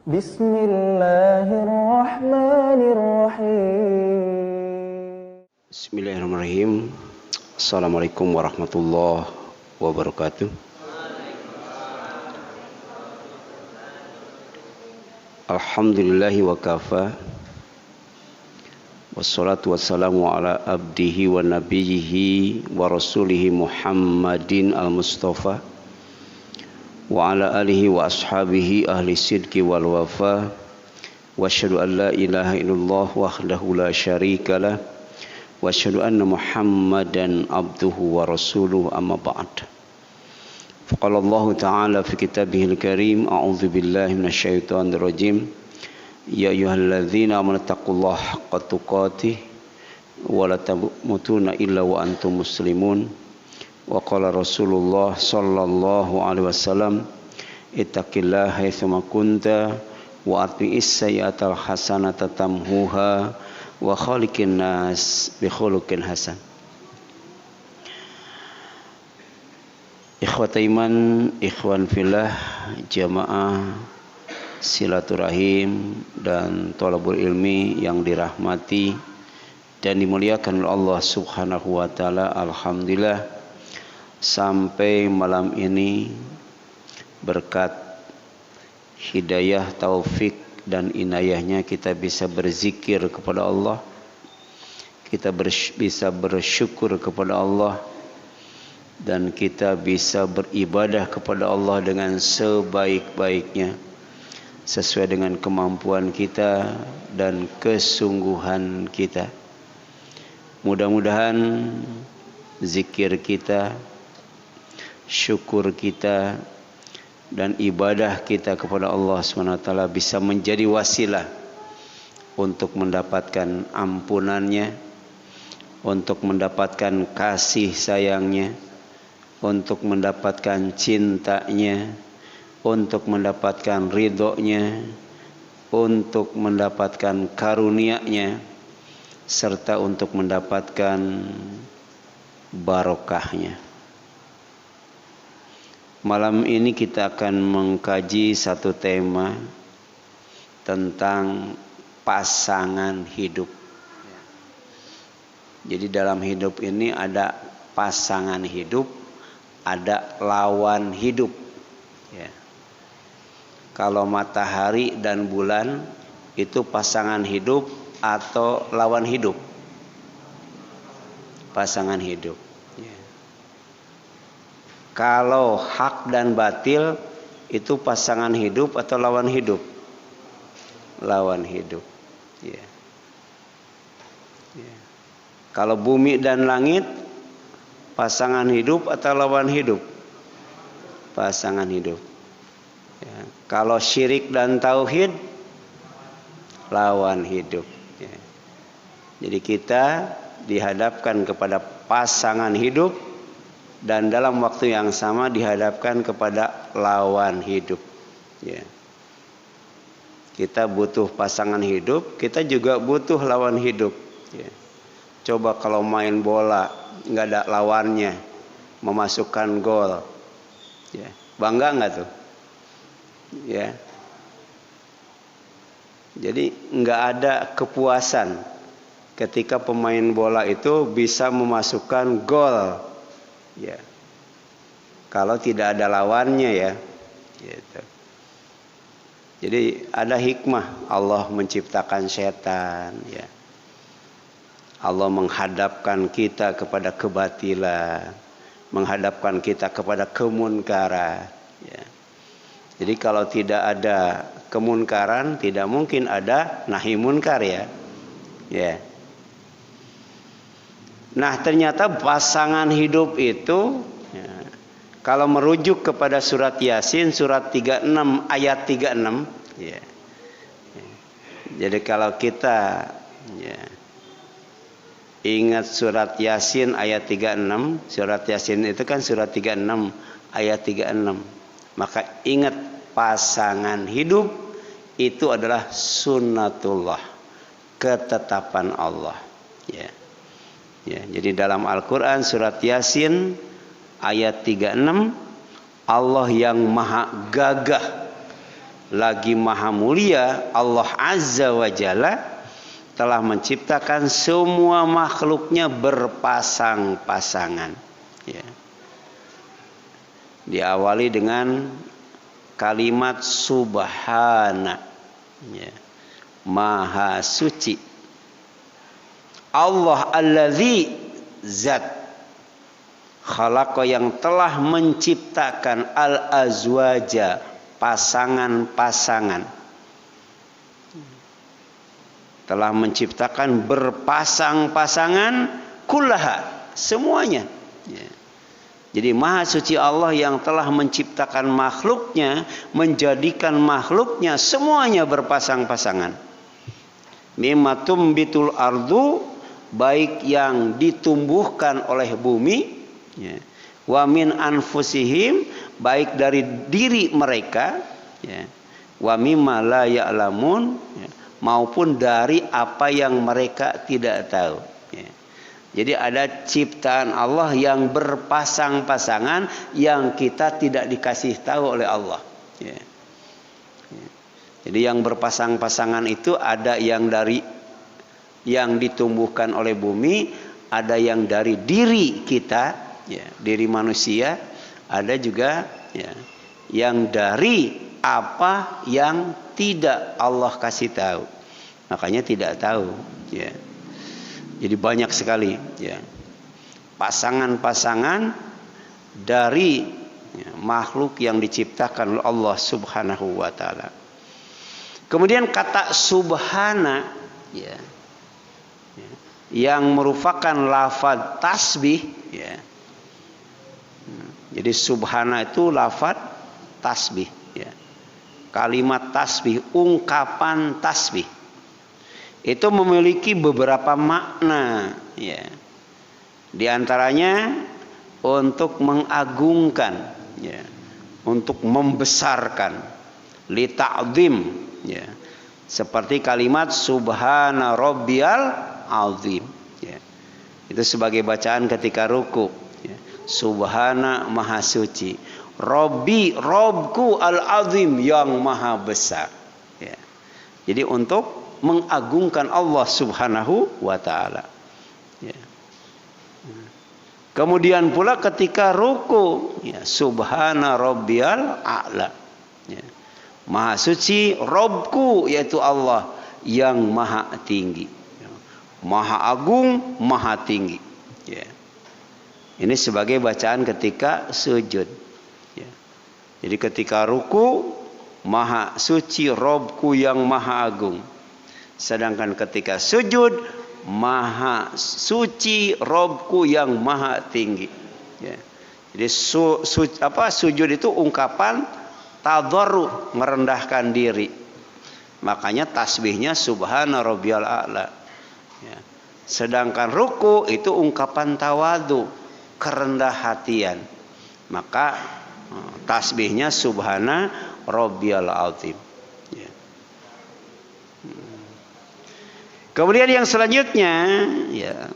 Bismillahirrahmanirrahim. Bismillahirrahmanirrahim. Assalamualaikum warahmatullahi wabarakatuh. Alhamdulillahi wa kafa. Wassalatu wassalamu ala abdihi wa nabiyhi wa rasulihi Muhammadin al-Mustafa wa ala alihi wa ashabihi ahli sidqi wal wafa. Wa asyhadu an la ilaha illallah wahdahu la syarika lah wa asyhadu anna Muhammadan abduhu wa rasuluhu amma ba'd. Faqala Allah ta'ala fi kitabihil karim, a'udzu billahi minasyaitonir rajim. Ya ayyuhalladzina amanu taqullaha haqqa tuqatih wa la tamutunna illa wa antum muslimun. Wa qala Rasulullah sallallahu alaihi wasallam, ittaqillaha haitsuma kunta wa atbi'is sayyi'atal hasanata tamhuha wa khaliqin nas bi khuluqin hasan. Ikhwata iman, ikhwan fillah, jamaah silaturahim dan thalabul ilmi yang dirahmati dan dimuliakan oleh Allah Subhanahu wa taala. Alhamdulillah, sampai malam ini berkat hidayah, taufik dan inayahnya kita bisa berzikir kepada Allah, kita bisa bersyukur kepada Allah, dan kita bisa beribadah kepada Allah dengan sebaik-baiknya sesuai dengan kemampuan kita dan kesungguhan kita. Mudah-mudahan zikir kita, syukur kita dan ibadah kita kepada Allah SWT bisa menjadi wasilah untuk mendapatkan ampunannya, untuk mendapatkan kasih sayangnya, untuk mendapatkan cintanya, untuk mendapatkan ridhonya, untuk mendapatkan karunia-Nya, serta untuk mendapatkan barokahnya. Malam ini kita akan mengkaji satu tema tentang pasangan hidup. Jadi dalam hidup ini ada pasangan hidup, ada lawan hidup. Ya. Kalau matahari dan bulan itu pasangan hidup atau lawan hidup? Pasangan hidup. Ya. Kalau hak dan batil itu pasangan hidup atau lawan hidup? Lawan hidup. Ya. Ya. Kalau bumi dan langit pasangan hidup atau lawan hidup? Pasangan hidup. Ya. Kalau syirik dan tauhid, lawan hidup. Ya. Jadi kita dihadapkan kepada pasangan hidup dan dalam waktu yang sama dihadapkan kepada lawan hidup. Ya. Kita butuh pasangan hidup, kita juga butuh lawan hidup. Ya. Coba kalau main bola nggak ada lawannya, memasukkan gol, ya, bangga nggak tuh? Ya. Jadi nggak ada kepuasan ketika pemain bola itu bisa memasukkan gol, ya, kalau tidak ada lawannya, ya. Gitu. Jadi ada hikmah Allah menciptakan setan, ya. Allah menghadapkan kita kepada kebatilan, menghadapkan kita kepada kemunkaran. Ya. Jadi kalau tidak ada kemunkaran, tidak mungkin ada nahi munkar, ya. Ya. Nah, ternyata pasangan hidup itu, ya, kalau merujuk kepada surat Yasin, surat 36 ayat 36, ya. Jadi kalau kita, ya, ingat surat Yasin ayat 36, surat Yasin itu kan surat 36 ayat 36. Maka ingat pasangan hidup itu adalah sunnatullah, ketetapan Allah. Ya. Ya, jadi dalam Al-Quran surat Yasin ayat 36, Allah yang maha gagah lagi maha mulia, Allah Azza wa Jalla telah menciptakan semua makhluknya berpasang-pasangan. Ya. Diawali dengan kalimat subhana, ya. Maha suci. Allah allazi zat khalaqa yang telah menciptakan al-azwaja pasangan-pasangan, telah menciptakan berpasang-pasangan kullaha semuanya, ya. Jadi maha suci Allah yang telah menciptakan makhluknya, menjadikan makhluknya semuanya berpasang-pasangan. Mimma tumbitul ardu, baik yang ditumbuhkan oleh bumi, ya. Wa min anfusihim, baik dari diri mereka, ya. Wa mimma la ya'lamun, ya. Maupun dari apa yang mereka tidak tahu, ya. Jadi ada ciptaan Allah yang berpasang-pasangan yang kita tidak dikasih tahu oleh Allah, ya. Ya. Jadi yang berpasang-pasangan itu ada yang dari yang ditumbuhkan oleh bumi, ada yang dari diri kita, ya, diri manusia, ada juga, ya, yang dari apa yang tidak Allah kasih tahu, makanya tidak tahu, ya. Jadi banyak sekali, ya, pasangan-pasangan dari, ya, makhluk yang diciptakan oleh Allah Subhanahu wa taala. Kemudian kata subhana, ya, ya, yang merupakan lafaz tasbih, ya. Jadi subhana itu lafaz tasbih, ya. Kalimat tasbih, ungkapan tasbih itu memiliki beberapa makna, ya. Di antaranya untuk mengagungkan, ya, untuk membesarkan, li ta'zim, ya. Seperti kalimat subhana rabbiyal azim, ya. Itu sebagai bacaan ketika ruku, ya. Subhana maha suci, Rabbi Robku al azim yang maha besar, ya. Jadi untuk mengagungkan Allah Subhanahu wa taala, ya. Kemudian pula ketika ruku, ya, subhana rabbiyal a'la, ya. Maha suci Robku, yaitu Allah yang maha tinggi, ya. Maha agung, maha tinggi, ya. Ini sebagai bacaan ketika sujud, ya. Jadi ketika ruku, maha suci Robku yang maha agung. Sedangkan ketika sujud, maha suci Robku yang maha tinggi, ya. Jadi sujud itu ungkapan tadarru, merendahkan diri. Makanya tasbihnya subhana rabbiyal a'la, ya. Sedangkan ruku itu ungkapan tawadu, kerendah hatian. Maka tasbihnya subhana rabbiyal azim, ya. Kemudian yang selanjutnya, ya,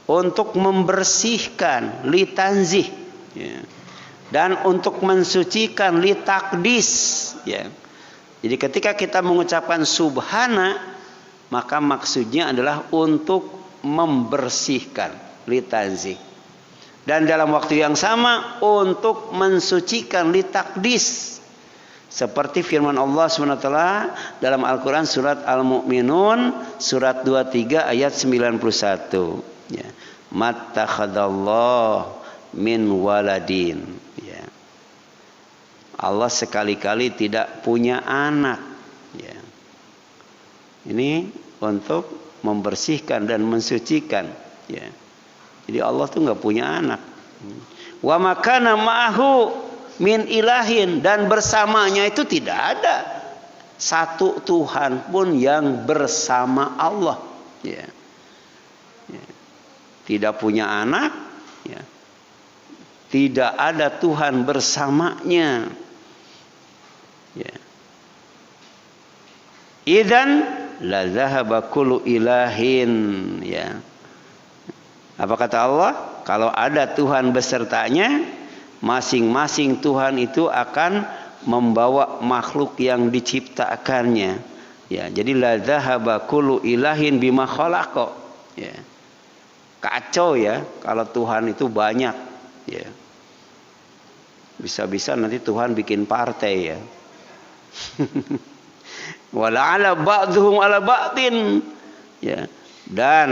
untuk membersihkan, litanzih, ya, dan untuk mensucikan, litakdis, ya. Jadi ketika kita mengucapkan subhana, maka maksudnya adalah untuk membersihkan, litanzih, dan dalam waktu yang sama untuk mensucikan, litakdis. Seperti firman Allah SWT dalam Al-Quran surat Al-Mu'minun surat 23 ayat 91, ya. Mattakhadallah min waladin, ya. Allah sekali-kali tidak punya anak, ya. Ini untuk membersihkan dan mensucikan, ya. Jadi Allah tuh nggak punya anak. Wa makana ma'ahu min ilahin, dan bersamanya itu tidak ada satu Tuhan pun yang bersama Allah, ya. Ya. Tidak punya anak, ya. Tidak ada Tuhan bersamanya, ya. Idzan la zahaba kullu ilahin, ya. Apa kata Allah? Kalau ada Tuhan besertanya, masing-masing Tuhan itu akan membawa makhluk yang diciptakannya. Ya, jadi la dzahaba kullu ilahin bima khalaqa. Ya. Kacau ya kalau Tuhan itu banyak, ya. Bisa-bisa nanti Tuhan bikin partai ya. Wala'ala ba'dhum ala ba'din. Ya. Dan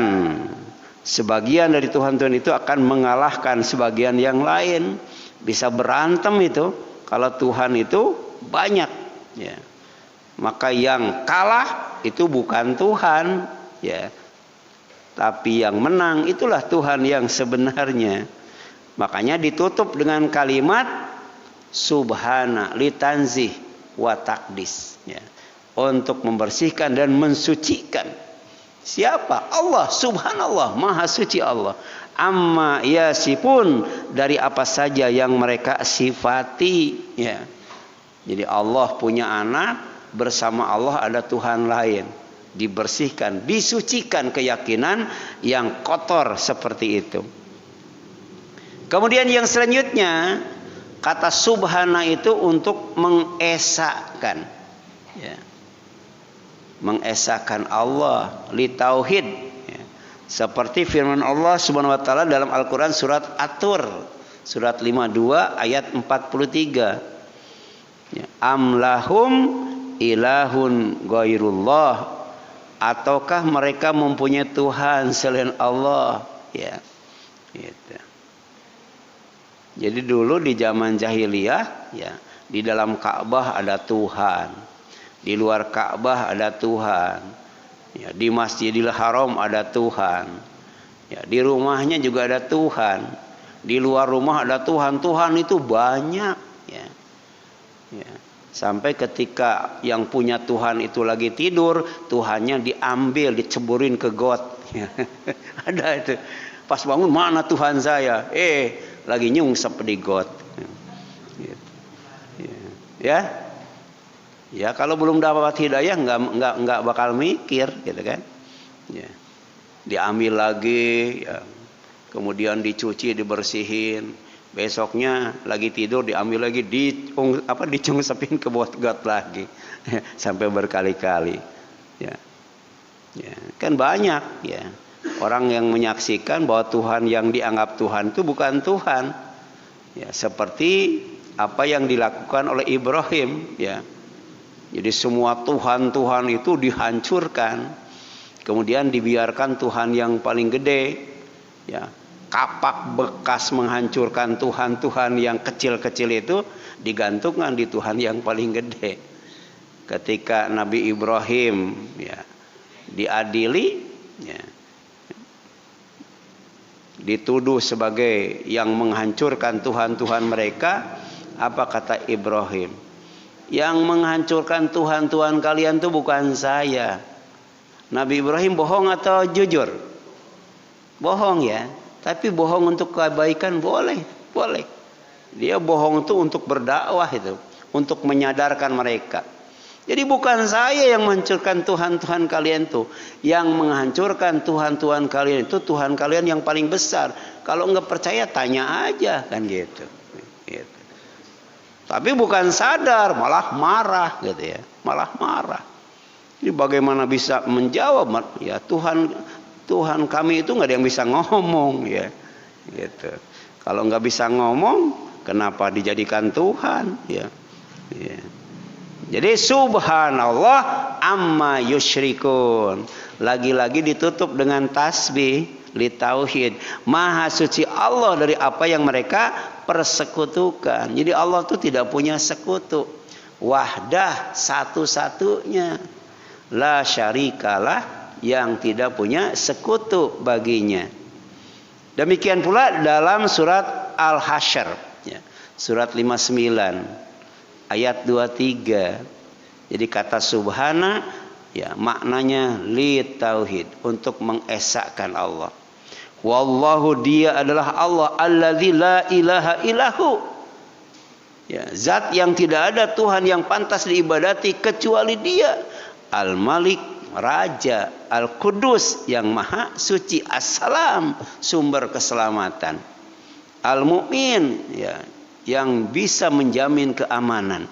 sebagian dari Tuhan-Tuhan itu akan mengalahkan sebagian yang lain. Bisa berantem itu kalau Tuhan itu banyak, ya. Maka yang kalah itu bukan Tuhan, ya. Tapi yang menang itulah Tuhan yang sebenarnya. Makanya ditutup dengan kalimat subhana litanzih wa taqdis, ya. Untuk membersihkan dan mensucikan. Siapa? Allah, subhanallah, maha suci Allah. Amma yasifun, dari apa saja yang mereka sifati, ya. Jadi Allah punya anak, bersama Allah ada Tuhan lain. Dibersihkan, disucikan keyakinan yang kotor seperti itu. Kemudian yang selanjutnya, kata subhana itu untuk mengesahkan, ya. Mengesahkan Allah, li tauhid, ya. Seperti firman Allah Subhanahu wa taala dalam Al-Qur'an surat At-Tur, surat 52 ayat 43. Ya. Am lahum ilahun ghairullah, ataukah mereka mempunyai Tuhan selain Allah, ya. Gitu. Jadi dulu di zaman jahiliyah, ya, di dalam Ka'bah ada Tuhan, di luar Ka'bah ada Tuhan, ya, di Masjidil Haram ada Tuhan, ya, di rumahnya juga ada Tuhan, di luar rumah ada Tuhan. Tuhan itu banyak, ya. Ya. Sampai ketika yang punya Tuhan itu lagi tidur, Tuhannya diambil, diceburin ke got. Ada itu. Pas bangun, mana Tuhan saya? Lagi nyungsep di got. Ya, ya kalau belum dapat hidayah nggak bakal mikir, gitu kan? Ya. Diambil lagi, ya. Kemudian dicuci, dibersihin. Besoknya lagi tidur diambil lagi, dicungsepin ke got lagi. Sampai berkali-kali, ya. Ya, kan banyak, ya, orang yang menyaksikan bahwa Tuhan yang dianggap Tuhan itu bukan Tuhan, ya, seperti apa yang dilakukan oleh Ibrahim, ya. Jadi semua Tuhan itu dihancurkan, kemudian dibiarkan Tuhan yang paling gede, ya. Kapak bekas menghancurkan Tuhan yang kecil-kecil itu digantungkan di Tuhan yang paling gede. Ketika Nabi Ibrahim, ya, diadili, ya, dituduh sebagai yang menghancurkan Tuhan mereka, apa kata Ibrahim? Yang menghancurkan Tuhan kalian itu bukan saya. Nabi Ibrahim bohong atau jujur? Bohong, ya. Tapi bohong untuk kebaikan boleh. Dia bohong itu untuk berdakwah, itu untuk menyadarkan mereka. Jadi bukan saya yang menghancurkan Tuhan kalian tuh. Yang menghancurkan Tuhan kalian itu Tuhan kalian yang paling besar. Kalau nggak percaya tanya aja, kan gitu. Tapi bukan sadar, malah marah, gitu ya. Malah marah. Jadi bagaimana bisa menjawab? Ya Tuhan kami itu nggak ada yang bisa ngomong, ya, gitu. Kalau nggak bisa ngomong, kenapa dijadikan Tuhan, ya, ya. Jadi subhanallah amma yusyrikun. Lagi-lagi ditutup dengan tasbih li tauhid. Maha suci Allah dari apa yang mereka persekutukan. Jadi Allah itu tidak punya sekutu. Wahdah, satu-satunya. La syarikalah, yang tidak punya sekutu baginya. Demikian pula dalam surat Al-Hasyr, ya, surat 59 ayat 23. Jadi kata subhana, ya, maknanya li tauhid, untuk mengesahkan Allah. Wallahu, dia adalah Allah, alladzi la ilaha illahu, ya, zat yang tidak ada Tuhan yang pantas diibadati kecuali Dia. Al-Malik, Raja, Al-Qudus, yang maha suci, As-Salam, sumber keselamatan, Al-Mu'min, ya, yang bisa menjamin keamanan.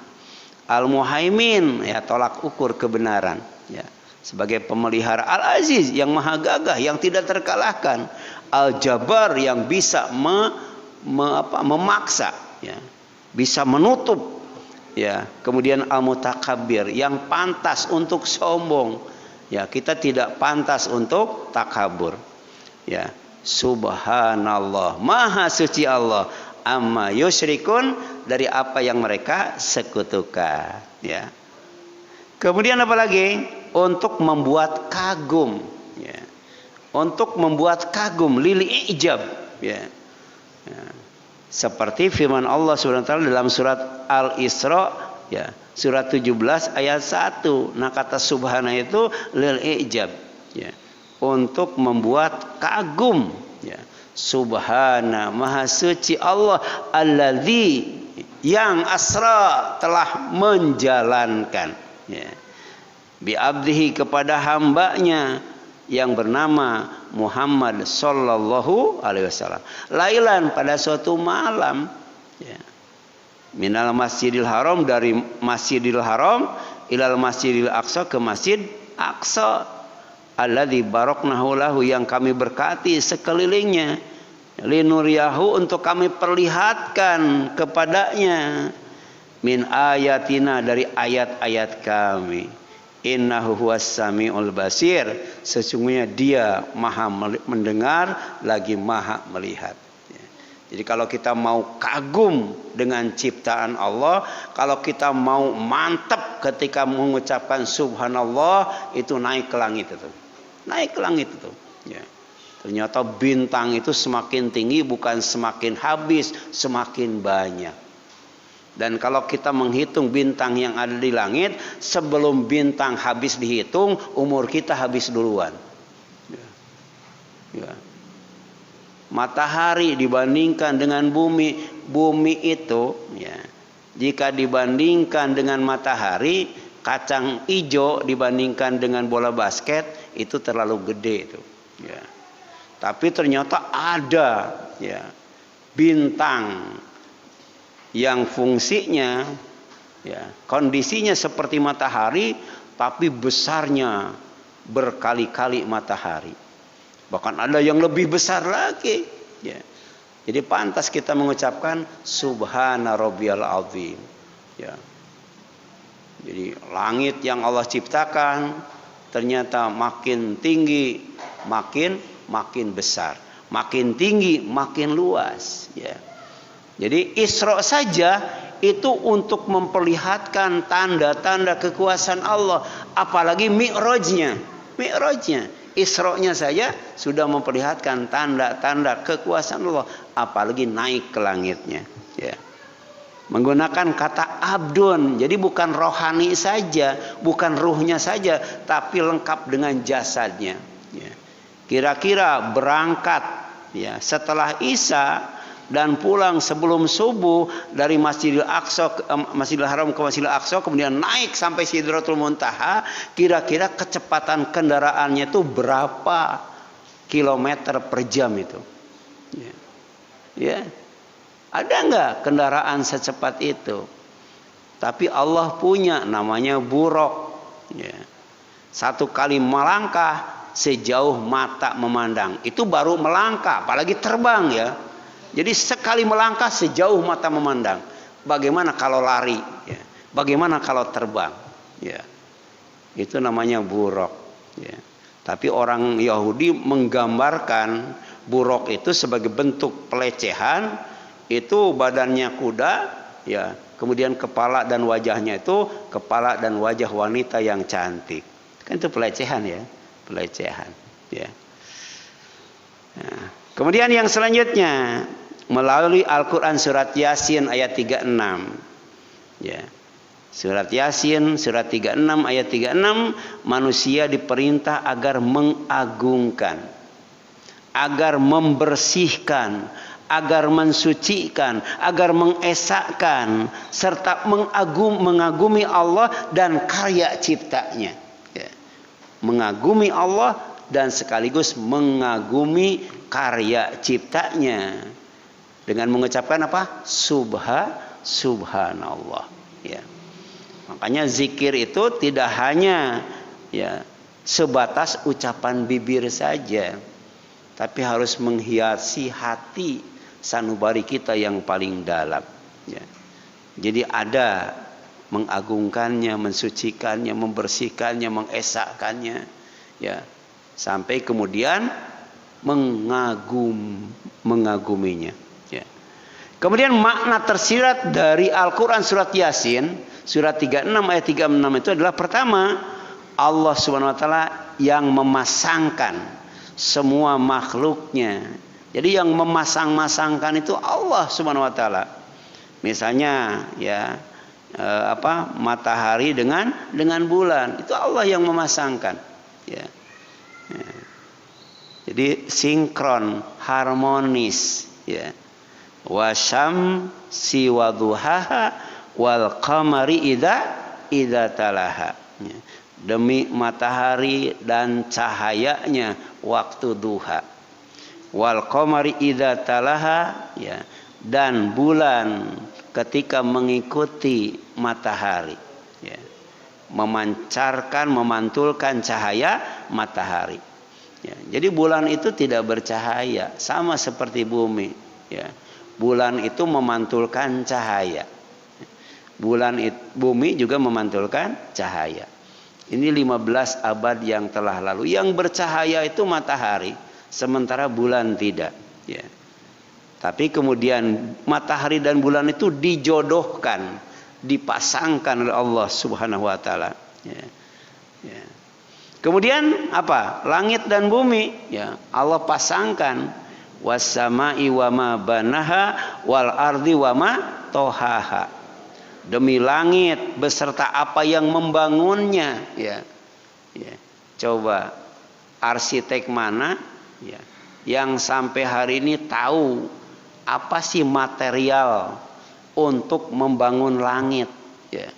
Al-Muhaimin, ya, tolak ukur kebenaran, ya. Sebagai pemelihara. Al-Aziz, yang maha gagah, yang tidak terkalahkan. Al-Jabbar, yang bisa memaksa, ya, bisa menutup, ya. Kemudian Al-Mutakabbir, yang pantas untuk sombong, ya. Kita tidak pantas untuk takabur, ya. Subhanallah, maha suci Allah, amma yusyrikun, dari apa yang mereka sekutukan, ya. Kemudian apa lagi? Untuk membuat kagum, ya. Untuk membuat kagum, lil ijab, ya. Ya. Seperti firman Allah Subhanahu wa taala dalam surat Al-Isra, ya, surat 17 ayat 1. Nah, kata subhana itu lil ijab, ya. Untuk membuat kagum, ya. Subhana, maha suci Allah, alladzi, yang asra, telah menjalankan, ya, bi abdihi, kepada hambanya yang bernama Muhammad sallallahu alaihi wasallam, lailan, pada suatu malam, ya, minal masjidil haram, dari masjidil haram, ilal masjidil aqsa, ke masjid aqsa, alladzi baraknahu lahu, yang kami berkati sekelilingnya, linuriyahu, untuk kami perlihatkan kepadanya, min ayatina, dari ayat-ayat kami, innahu huwas samiul basir, sesungguhnya dia maha mendengar lagi maha melihat. Jadi kalau kita mau kagum dengan ciptaan Allah, kalau kita mau mantap ketika mengucapkan subhanallah, itu naik ke langit itu. Naik ke langit itu, ya. Ternyata bintang itu semakin tinggi, bukan semakin habis, semakin banyak. Dan kalau kita menghitung bintang yang ada di langit, sebelum bintang habis dihitung, umur kita habis duluan. Ya. Ya. Matahari dibandingkan dengan bumi, bumi itu, ya, jika dibandingkan dengan matahari, kacang hijau dibandingkan dengan bola basket itu terlalu gede itu, ya. Tapi ternyata ada, ya, bintang yang fungsinya, ya, kondisinya seperti matahari, tapi besarnya berkali-kali matahari. Bahkan ada yang lebih besar lagi, ya. Jadi pantas kita mengucapkan subhana rabbiyal azim, ya. Jadi langit yang Allah ciptakan ternyata makin tinggi, makin besar, makin tinggi, makin luas, ya. Jadi Isra saja itu untuk memperlihatkan tanda-tanda kekuasaan Allah, apalagi Mi'rajnya. Mi'rajnya, Isra-nya saja sudah memperlihatkan tanda-tanda kekuasaan Allah, apalagi naik ke langitnya, ya. Menggunakan kata abdun, jadi bukan rohani saja, bukan ruhnya saja, tapi lengkap dengan jasadnya, ya. Kira-kira berangkat, ya, setelah Isya dan pulang sebelum subuh dari Masjidil Aqsa, Masjidil Haram ke Masjidil Aqsa, kemudian naik sampai Sidratul Muntaha, kira-kira kecepatan kendaraannya itu berapa kilometer per jam itu, ya, ya. Ada nggak kendaraan secepat itu? Tapi Allah punya, namanya buraq, ya. Satu kali melangkah sejauh mata memandang, itu baru melangkah, apalagi terbang, ya. Jadi sekali melangkah sejauh mata memandang. Bagaimana kalau lari, ya? Bagaimana kalau terbang, ya? Itu namanya buraq, ya. Tapi orang Yahudi menggambarkan buraq itu sebagai bentuk pelecehan. Itu badannya kuda, ya. Kemudian kepala dan wajahnya itu kepala dan wajah wanita yang cantik. Kan itu pelecehan, ya, pelecehan, ya. Nah, kemudian yang selanjutnya, melalui Al-Quran surat Yasin ayat 36, ya. Surat Yasin surat 36 ayat 36, manusia diperintah agar mengagungkan, agar membersihkan, agar mensucikan, agar mengesahkan, serta mengagumi Allah dan karya ciptanya, ya. Mengagumi Allah dan sekaligus mengagumi karya ciptanya dengan mengucapkan apa? Subhanallah, ya. Makanya zikir itu tidak hanya ya sebatas ucapan bibir saja, tapi harus menghiasi hati sanubari kita yang paling dalam. Ya. Jadi ada mengagungkannya, mensucikannya, membersihkannya, mengesahkannya, ya, sampai kemudian mengaguminya. Ya. Kemudian makna tersirat dari Al-Quran surat Yasin, surat 36 ayat 36 itu adalah pertama, Allah Subhanahu Wa Taala yang memasangkan semua makhluknya. Jadi yang memasang-masangkan itu Allah Subhanahu Wa Taala. Misalnya ya matahari dengan bulan, itu Allah yang memasangkan. Ya. Ya. Jadi sinkron, harmonis. Ya. Wasyamsi wadhuhaha wal qamari idza talaha. Ya. Demi matahari dan cahayanya waktu duha. Wal qamari idza talaha, ya, dan bulan ketika mengikuti matahari, ya, memancarkan, memantulkan cahaya matahari. Ya, jadi bulan itu tidak bercahaya, sama seperti bumi. Ya, bulan itu memantulkan cahaya. Bumi juga memantulkan cahaya. Ini 15 abad yang telah lalu. Yang bercahaya itu matahari, sementara bulan tidak. Ya. Tapi kemudian matahari dan bulan itu dijodohkan, dipasangkan oleh Allah Subhanahu Wa Taala. Ya. Ya. Kemudian apa? Langit dan bumi, ya, Allah pasangkan. Wassama'i wama banaha wal ardi wama tohaha. Demi langit beserta apa yang membangunnya, ya. Ya. Coba arsitek mana, ya, yang sampai hari ini tahu apa sih material untuk membangun langit, ya.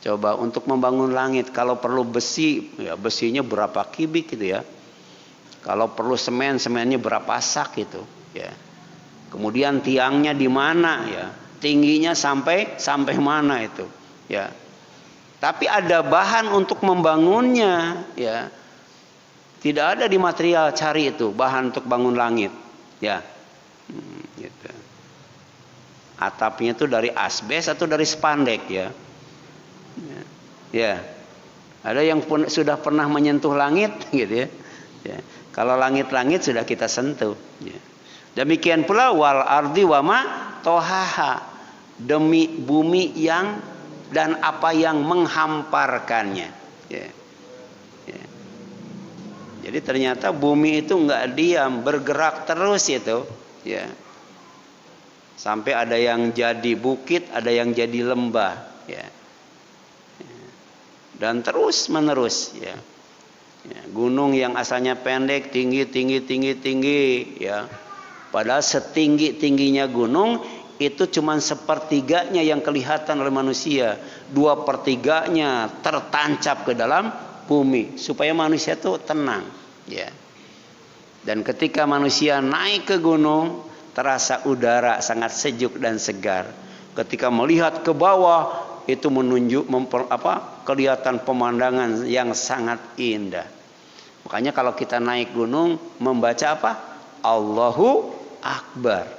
Coba untuk membangun langit, kalau perlu besi, ya besinya berapa kubik gitu ya. Kalau perlu semen, semennya berapa sak gitu, ya. Kemudian tiangnya di mana, ya. Tingginya sampai mana itu, ya. Tapi ada bahan untuk membangunnya, ya. Tidak ada di material, cari itu bahan untuk bangun langit, ya. Gitu. Atapnya itu dari asbes atau dari spandek, ya. Ya. Ada yang sudah pernah menyentuh langit, gitu ya. Ya. Kalau langit-langit sudah kita sentuh, ya. Demikian pula wal ardi wama tohaha, demi bumi yang dan apa yang menghamparkannya, ya. Ya. Jadi ternyata bumi itu nggak diam, bergerak terus itu, ya. Sampai ada yang jadi bukit, ada yang jadi lembah, ya. Ya. Dan terus menerus, ya. Ya. Gunung yang asalnya pendek tinggi, ya. Padahal setinggi-tingginya gunung itu cuma sepertiganya yang kelihatan oleh manusia, 2/3-nya tertancap ke dalam bumi supaya manusia itu tenang, ya. Dan ketika manusia naik ke gunung, terasa udara sangat sejuk dan segar. Ketika melihat ke bawah, itu kelihatan pemandangan yang sangat indah. Makanya kalau kita naik gunung membaca apa? Allahu Akbar,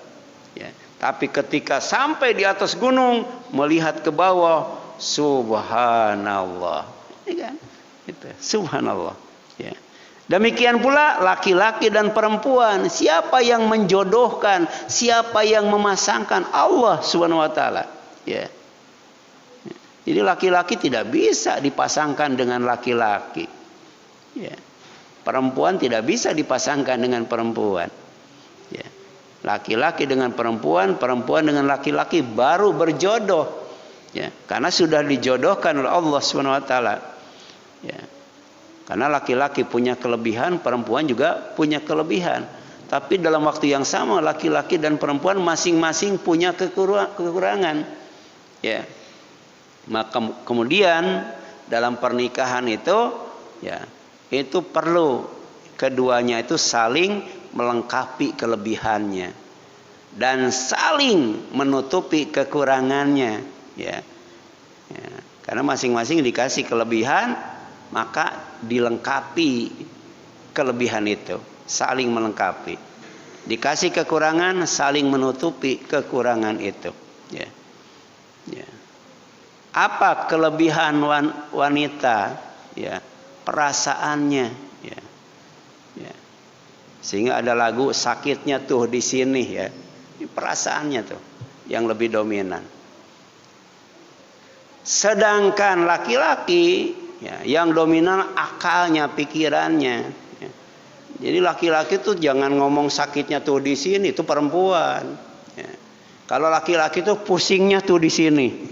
ya. Tapi ketika sampai di atas gunung melihat ke bawah, subhanallah, ya kan? Itu, subhanallah, ya. Demikian pula laki-laki dan perempuan, siapa yang menjodohkan, siapa yang memasangkan? Allah Subhanahu Wa Taala, ya. Jadi laki-laki tidak bisa dipasangkan dengan laki-laki, ya. Perempuan tidak bisa dipasangkan dengan perempuan, ya. Laki-laki dengan perempuan, perempuan dengan laki-laki baru berjodoh, ya. Karena sudah dijodohkan oleh Allah Subhanahu Wa Taala, ya. Karena laki-laki punya kelebihan, perempuan juga punya kelebihan. Tapi dalam waktu yang sama laki-laki dan perempuan masing-masing punya kekurangan, ya. Maka kemudian dalam pernikahan itu, ya, itu perlu keduanya itu saling melengkapi kelebihannya dan saling menutupi kekurangannya, ya. Ya. Karena masing-masing dikasih kelebihan, maka dilengkapi kelebihan itu, saling melengkapi. Dikasih kekurangan, saling menutupi kekurangan itu. Ya. Ya. Apa kelebihan wanita? Ya, perasaannya. Ya. Ya. Sehingga ada lagu sakitnya tuh di sini ya. Ini perasaannya tuh yang lebih dominan. Sedangkan laki-laki ya, yang dominan akalnya, pikirannya. Jadi laki-laki tuh jangan ngomong sakitnya tuh di sini, itu perempuan. Ya. Kalau laki-laki tuh pusingnya tuh di sini.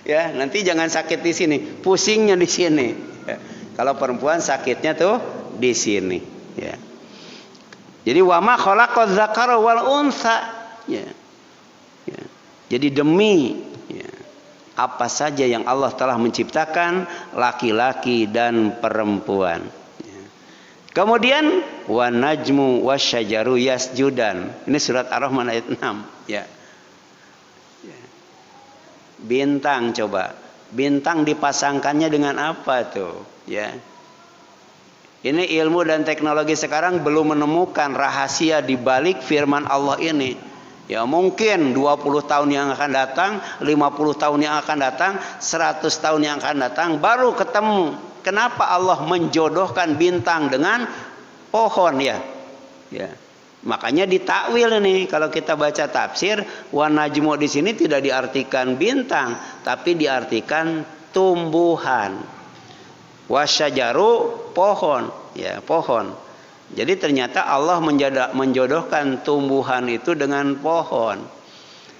Ya, nanti jangan sakit di sini, pusingnya di sini. Ya. Kalau perempuan sakitnya tuh di sini. Ya. Jadi wa ma khalaqaz dzakara wal untha. Ya. Ya. Jadi demi ya, apa saja yang Allah telah menciptakan laki-laki dan perempuan. Kemudian wa najmu wasyajaru yasjudan. Ini surat Ar-Rahman ayat 6 ya. Ya. Bintang coba. Bintang dipasangkannya dengan apa tuh? Ya. Ini ilmu dan teknologi sekarang belum menemukan rahasia di balik firman Allah ini. Ya mungkin 20 tahun yang akan datang, 50 tahun yang akan datang, 100 tahun yang akan datang baru ketemu. Kenapa Allah menjodohkan bintang dengan pohon ya? Ya. Makanya ditakwil nih kalau kita baca tafsir, wa najmu di sini tidak diartikan bintang, tapi diartikan tumbuhan. Wasyajaru pohon, ya, pohon. Jadi ternyata Allah menjodohkan tumbuhan itu dengan pohon.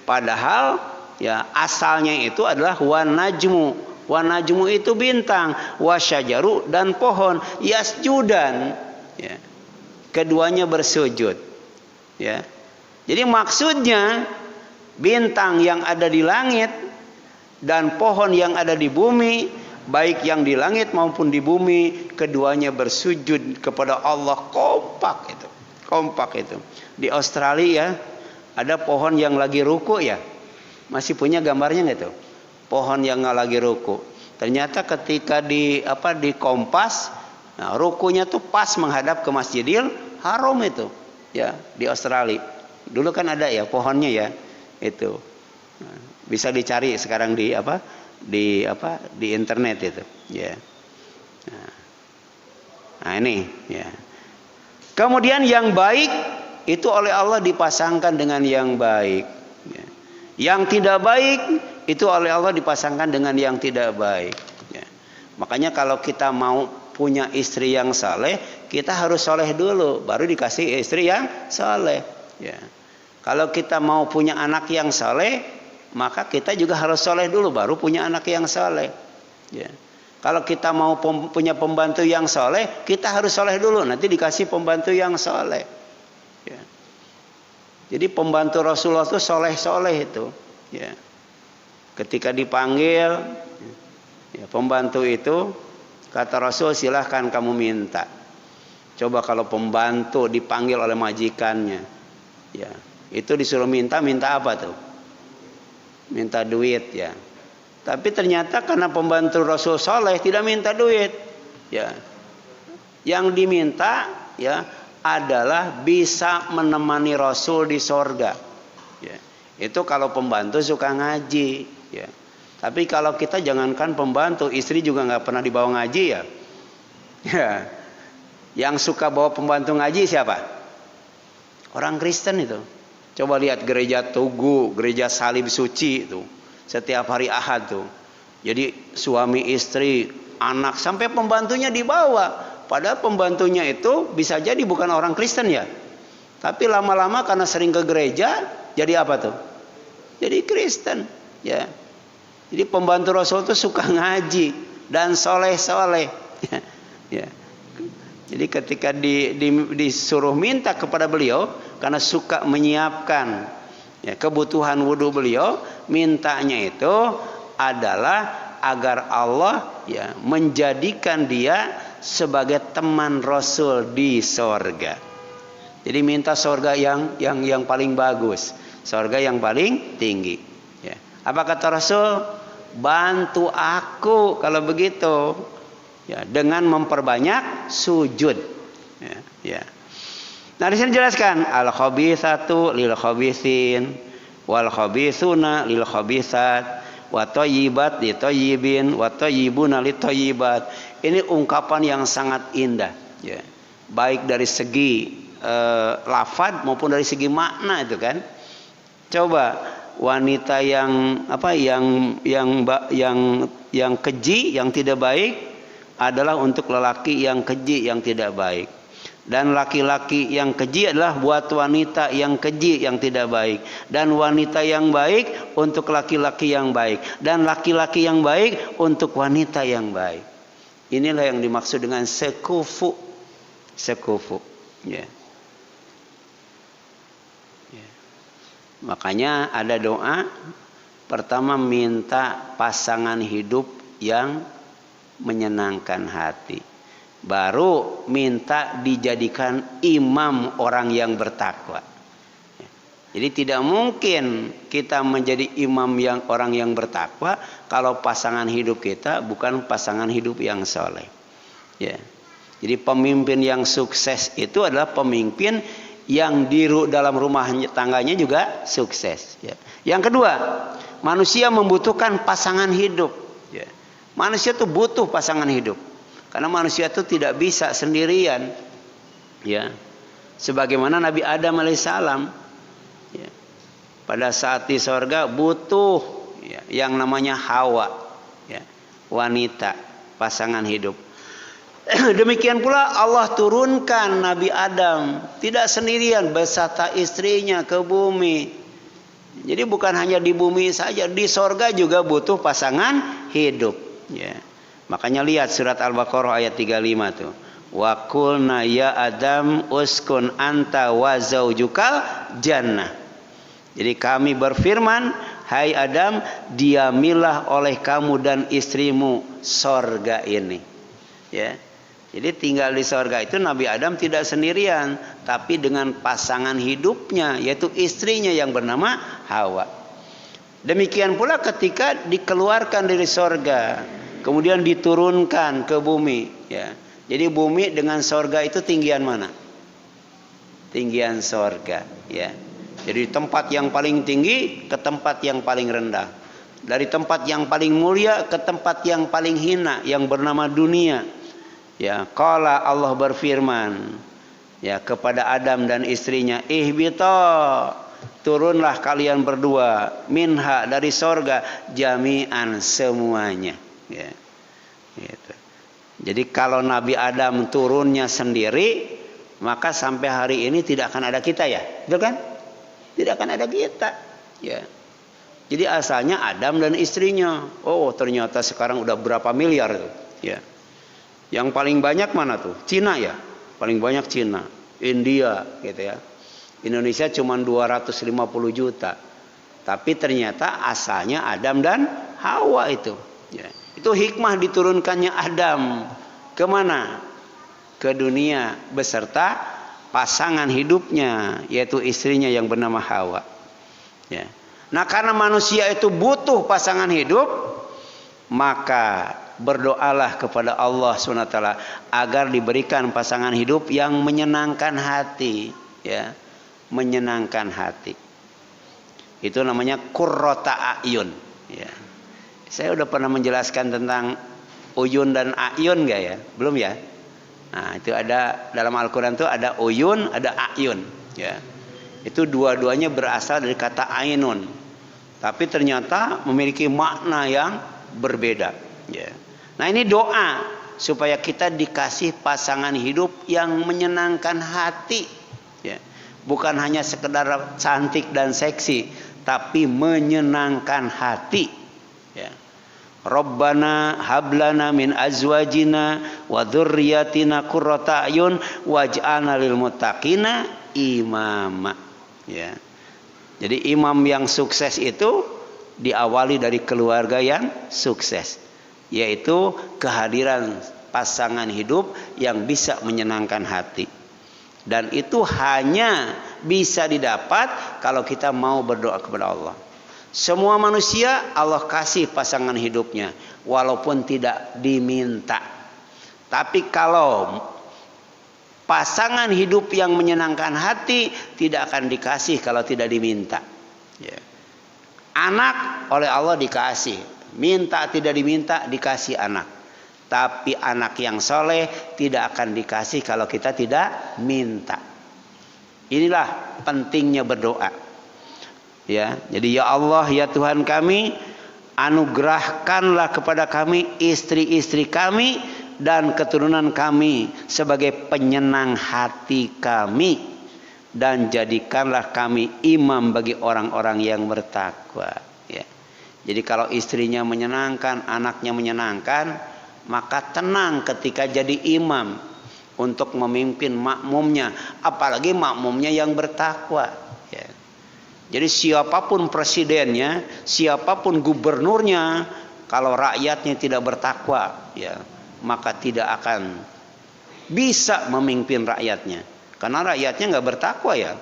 Padahal ya asalnya itu adalah wa najmu. Wa najmu itu bintang, wasyajaru dan pohon yasjudan. Ya. Keduanya bersujud. Ya. Jadi maksudnya bintang yang ada di langit dan pohon yang ada di bumi, baik yang di langit maupun di bumi, keduanya bersujud kepada Allah, kompak itu. Kompak itu. Di Australia ada pohon yang lagi ruku ya. Masih punya gambarnya enggak tuh? Pohon yang nggak lagi ruku. Ternyata ketika di kompas, nah, rukunya tuh pas menghadap ke Masjidil Haram itu, ya di Australia. Dulu kan ada ya pohonnya ya, itu nah, bisa dicari sekarang di internet itu, ya. Nah ini, ya. Kemudian yang baik itu oleh Allah dipasangkan dengan yang baik. Ya. Yang tidak baik itu oleh Allah dipasangkan dengan yang tidak baik. Ya. Makanya kalau kita mau punya istri yang saleh, kita harus soleh dulu, baru dikasih istri yang saleh. Ya. Kalau kita mau punya anak yang saleh, maka kita juga harus soleh dulu, baru punya anak yang saleh. Ya. Kalau kita mau punya pembantu yang saleh, kita harus soleh dulu, nanti dikasih pembantu yang saleh. Ya. Jadi pembantu Rasulullah itu soleh-soleh itu. Ya. Ketika dipanggil ya, pembantu itu kata Rasul, silahkan kamu minta. Coba kalau pembantu dipanggil oleh majikannya, ya itu disuruh minta apa tuh? Minta duit ya. Tapi ternyata karena pembantu Rasul soleh tidak minta duit, ya. Yang diminta ya adalah bisa menemani Rasul di sorga. Ya. Itu kalau pembantu suka ngaji. Ya. Tapi kalau kita jangankan pembantu, istri juga nggak pernah dibawa ngaji ya. Ya. Yang suka bawa pembantu ngaji siapa? Orang Kristen itu. Coba lihat gereja Tugu, gereja Salib Suci itu. Setiap hari Ahad tuh. Jadi suami istri, anak sampai pembantunya dibawa. Padahal pembantunya itu bisa jadi bukan orang Kristen ya. Tapi lama-lama karena sering ke gereja, jadi apa tuh? Jadi Kristen, ya. Jadi pembantu Rasul itu suka ngaji dan soleh-soleh. Ya. Jadi ketika disuruh minta kepada beliau, karena suka menyiapkan ya, kebutuhan wudhu beliau, mintanya itu adalah agar Allah ya menjadikan dia sebagai teman Rasul di sorga. Jadi minta sorga yang paling bagus, sorga yang paling tinggi. Ya. Apa kata Rasul? bantu aku kalau begitu. Ya, dengan memperbanyak sujud. Ya, ya. Nah, di sini jelaskan al-khabithatu lil khabithin wal khabithuna lil khabithat wa thayyibat li thayyibin wa thayyibuna li thayyibat. Ini ungkapan yang sangat indah, ya. Baik dari segi lafaz maupun dari segi makna itu kan. Coba wanita yang yang keji, yang tidak baik adalah untuk lelaki yang keji, yang tidak baik. Dan laki-laki yang keji adalah buat wanita yang keji, yang tidak baik. Dan wanita yang baik untuk laki-laki yang baik. Dan laki-laki yang baik untuk wanita yang baik. Inilah yang dimaksud dengan sekufu. Sekufu. Ya. Ya. Makanya ada doa. Pertama minta pasangan hidup yang menyenangkan hati. Baru minta dijadikan imam orang yang bertakwa. Jadi tidak mungkin kita menjadi imam yang orang yang bertakwa kalau pasangan hidup kita bukan pasangan hidup yang soleh. Ya. Jadi pemimpin yang sukses itu adalah pemimpin yang dalam rumah tangganya juga sukses. Ya. Yang kedua, manusia membutuhkan pasangan hidup. Ya. Manusia itu butuh pasangan hidup. Karena manusia itu tidak bisa sendirian, ya. Sebagaimana Nabi Adam alaihissalam, ya. Pada saat di sorga butuh, ya, yang namanya Hawa, ya, wanita, pasangan hidup. Demikian pula Allah turunkan Nabi Adam tidak sendirian beserta istrinya ke bumi. Jadi bukan hanya di bumi saja, di sorga juga butuh pasangan hidup, ya. Makanya lihat surat Al-Baqarah ayat 35 tuh. Wa qulna ya Adam uskun anta wa zaujukal jannah. Jadi kami berfirman, hai Adam, diamilah oleh kamu dan istrimu sorga ini. Ya. Jadi tinggal di sorga itu Nabi Adam tidak sendirian, tapi dengan pasangan hidupnya, yaitu istrinya yang bernama Hawa. Demikian pula ketika dikeluarkan dari sorga, kemudian diturunkan ke bumi, ya. Jadi bumi dengan sorga itu tinggian mana? Tinggian sorga, ya. Jadi tempat yang paling tinggi ke tempat yang paling rendah. Dari tempat yang paling mulia ke tempat yang paling hina yang bernama dunia. Ya, qala Allah berfirman, ya, kepada Adam dan istrinya, ihbita, turunlah kalian berdua, minha, dari sorga, jami'an, semuanya. Ya, gitu. Jadi kalau Nabi Adam turunnya sendiri, maka sampai hari ini tidak akan ada kita, ya, betul kan? Tidak akan ada kita, ya. Jadi asalnya Adam dan istrinya. Oh, ternyata sekarang udah berapa miliar tuh, ya. Yang paling banyak mana tuh? Cina, ya, paling banyak Cina, India, gitu ya. Indonesia cuma 250 juta, tapi ternyata asalnya Adam dan Hawa itu, ya. Itu hikmah diturunkannya Adam kemana? Ke dunia beserta pasangan hidupnya, yaitu istrinya yang bernama Hawa. Ya. Nah, karena manusia itu butuh pasangan hidup, maka berdoalah kepada Allah SWT agar diberikan pasangan hidup yang menyenangkan hati, ya, menyenangkan hati. Itu namanya qurrata a'yun, ya. Saya udah pernah menjelaskan tentang uyun dan a'yun enggak ya? Belum ya? Nah, itu ada dalam Al-Qur'an itu ada uyun, ada a'yun, ya. Itu dua-duanya berasal dari kata ainun. Tapi ternyata memiliki makna yang berbeda, ya. Nah, ini doa supaya kita dikasih pasangan hidup yang menyenangkan hati, ya. Bukan hanya sekedar cantik dan seksi, tapi menyenangkan hati, ya. Rabbana hablana min azwajina wa dzurriyyatina qurrata a'yun waj'alna lil muttaqina imama, ya. Jadi imam yang sukses itu diawali dari keluarga yang sukses, yaitu kehadiran pasangan hidup yang bisa menyenangkan hati. Dan itu hanya bisa didapat kalau kita mau berdoa kepada Allah. Semua manusia Allah kasih pasangan hidupnya walaupun tidak diminta. Tapi kalau pasangan hidup yang menyenangkan hati tidak akan dikasih kalau tidak diminta. Ya. Anak oleh Allah dikasih, minta tidak diminta dikasih anak. Tapi anak yang soleh tidak akan dikasih kalau kita tidak minta. Inilah pentingnya berdoa. Ya, jadi ya Allah ya Tuhan kami, anugerahkanlah kepada kami istri-istri kami dan keturunan kami sebagai penyenang hati kami, dan jadikanlah kami imam bagi orang-orang yang bertakwa. Ya. Jadi kalau istrinya menyenangkan, anaknya menyenangkan, maka tenang ketika jadi imam untuk memimpin makmumnya, apalagi makmumnya yang bertakwa. Ya. Jadi siapapun presidennya, siapapun gubernurnya, kalau rakyatnya tidak bertakwa, ya, maka tidak akan bisa memimpin rakyatnya. Karena rakyatnya nggak bertakwa ya.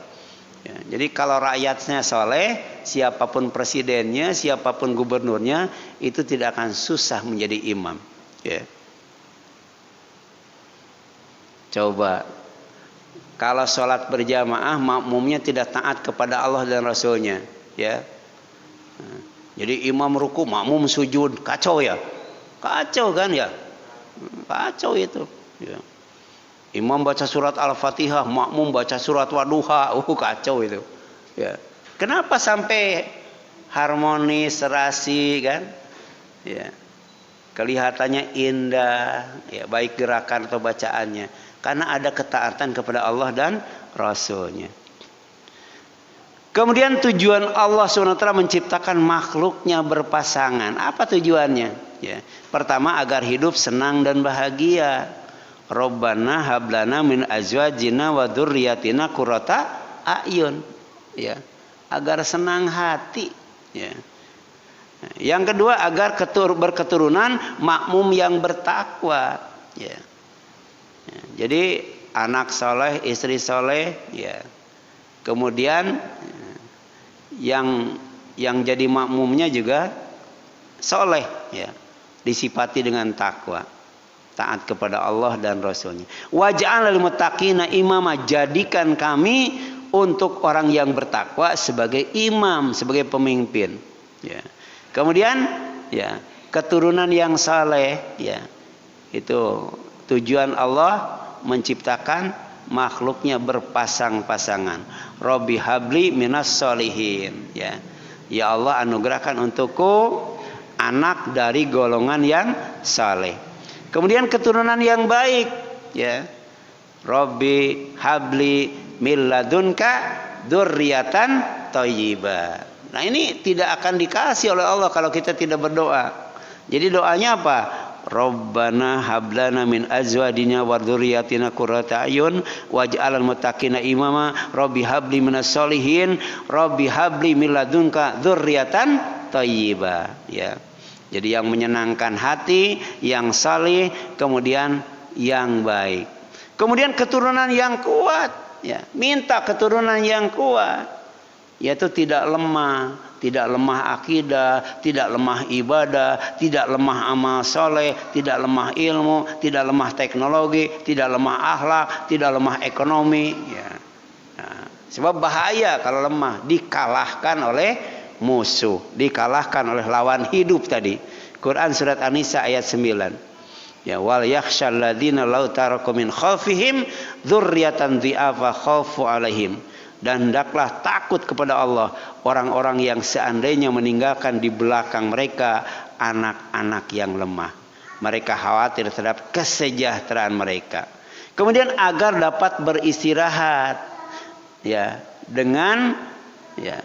Ya. Jadi kalau rakyatnya soleh, siapapun presidennya, siapapun gubernurnya, itu tidak akan susah menjadi imam. Ya. Coba kalau sholat berjamaah makmumnya tidak taat kepada Allah dan Rasulnya, ya. Jadi imam ruku, makmum sujud, kacau ya, kacau kan ya, kacau itu. Ya. Imam baca surat Al-Fatihah, makmum baca surat Wadduha, kacau itu. Ya. Kenapa sampai harmonis, serasi kan? Ya. Kelihatannya indah, ya, baik gerakan atau bacaannya. Karena ada ketaatan kepada Allah dan Rasulnya. Kemudian tujuan Allah SWT menciptakan makhluknya berpasangan. Apa tujuannya? Ya. Pertama agar hidup senang dan bahagia. Rabbana hablana min azwajina wa dzurriyyatina qurrata a'yun. Ya. Agar senang hati. Ya. Yang kedua agar berketurunan makmum yang bertakwa. Ya. Ya, jadi anak soleh, istri soleh, ya. Kemudian yang jadi makmumnya juga soleh, ya. Disifati dengan takwa, taat kepada Allah dan Rasulnya. Waj'alal muttaqina imama, jadikan kami untuk orang yang bertakwa sebagai imam, sebagai pemimpin. Ya. Kemudian, ya, keturunan yang soleh, ya, itu. Tujuan Allah menciptakan makhluknya berpasang-pasangan. Robbi habli minas solihin. Ya. Ya Allah anugerahkan untukku anak dari golongan yang saleh. Kemudian keturunan yang baik. Ya. Robbi habli min ladunka dzurriatan thayyibah. Nah ini tidak akan dikasih oleh Allah kalau kita tidak berdoa. Jadi doanya apa? Rabbana hablana min azwajina wa dzurriyyatina qurrata a'yun waj'alal muttaqina imama rabbi habli minas solihin rabbi habli min ladunka dzurriyyatan thayyibah. Ya. Jadi yang menyenangkan hati, yang saleh, kemudian yang baik. Kemudian keturunan yang kuat, ya. Minta keturunan yang kuat, yaitu tidak lemah. Tidak lemah akidah, tidak lemah ibadah, tidak lemah amal soleh, tidak lemah ilmu, tidak lemah teknologi, tidak lemah akhlak, tidak lemah ekonomi. Ya. Nah, sebab bahaya kalau lemah, dikalahkan oleh musuh, dikalahkan oleh lawan hidup tadi. Quran surat An-Nisa ayat 9. Ya, wal yakhshal ladzina law taraku min khalfihim dzurriatan dhi'afa khaufu alaihim. Dan hendaklah takut kepada Allah orang-orang yang seandainya meninggalkan di belakang mereka anak-anak yang lemah. Mereka khawatir terhadap kesejahteraan mereka. Kemudian agar dapat beristirahat, ya, dengan, ya,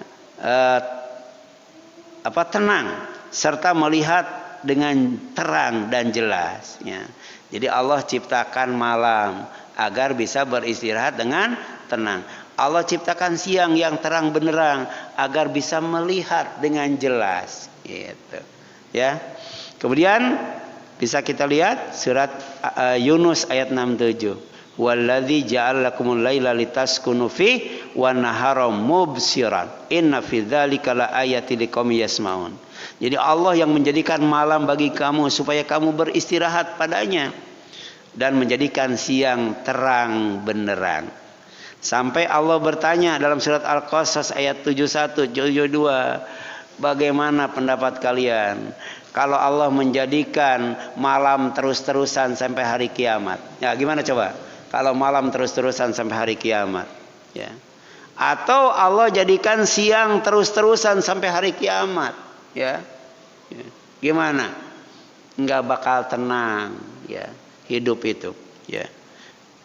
tenang serta melihat dengan terang dan jelas. Ya. Jadi Allah ciptakan malam agar bisa beristirahat dengan tenang. Allah ciptakan siang yang terang benderang agar bisa melihat dengan jelas, gitu. Ya. Kemudian bisa kita lihat surat Yunus ayat 67. Walladzi ja'ala lakumul laila litaskunu fi wan nahara mubsiran. Inna fi dzalika laayatin liqaumin yasmaun. Jadi Allah yang menjadikan malam bagi kamu supaya kamu beristirahat padanya dan menjadikan siang terang benderang. Sampai Allah bertanya dalam surat Al-Qasas ayat 71, 72, bagaimana pendapat kalian kalau Allah menjadikan malam terus-terusan sampai hari kiamat? Ya, gimana coba? Kalau malam terus-terusan sampai hari kiamat, ya. Atau Allah jadikan siang terus-terusan sampai hari kiamat, ya. Ya. Gimana? Enggak bakal tenang, ya. Hidup itu, ya.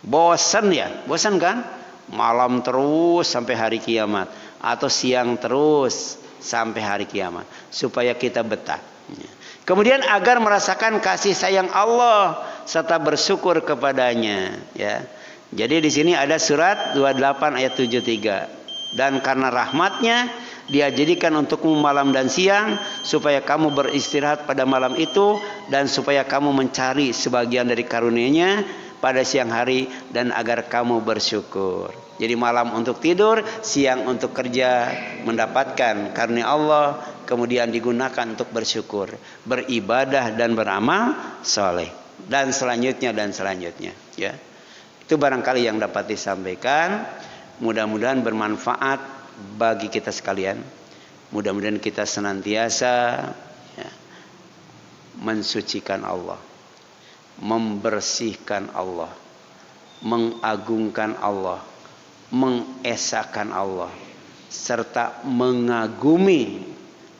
Bosan ya? Bosan kan? Malam terus sampai hari kiamat atau siang terus sampai hari kiamat supaya kita betah. Kemudian agar merasakan kasih sayang Allah serta bersyukur kepadanya, ya. Jadi di sini ada surat 28 ayat 73. Dan karena rahmatnya Dia jadikan untukmu malam dan siang supaya kamu beristirahat pada malam itu dan supaya kamu mencari sebagian dari karunia-Nya pada siang hari dan agar kamu bersyukur. Jadi malam untuk tidur, siang untuk kerja, mendapatkan karunia Allah, kemudian digunakan untuk bersyukur, beribadah dan beramal soleh, dan selanjutnya, ya. Itu barangkali yang dapat disampaikan. Mudah-mudahan bermanfaat bagi kita sekalian. Mudah-mudahan kita senantiasa, ya, mensucikan Allah, membersihkan Allah, mengagungkan Allah, mengesahkan Allah, serta mengagumi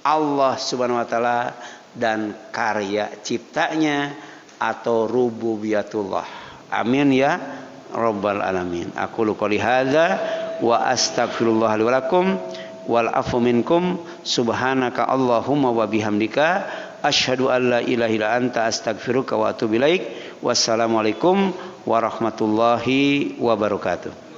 Allah Subhanahu wa taala dan karya ciptanya atau rububiyatullah. Amin ya rabbal alamin. Aqulu qouli hadza wa astaghfirullah li wa lakum wal afu minkum subhanaka Allahumma wa bihamdika asyhadu an la ilaha illa anta astaghfiruka wa atubu ilaik. Wassalamualaikum warahmatullahi wabarakatuh.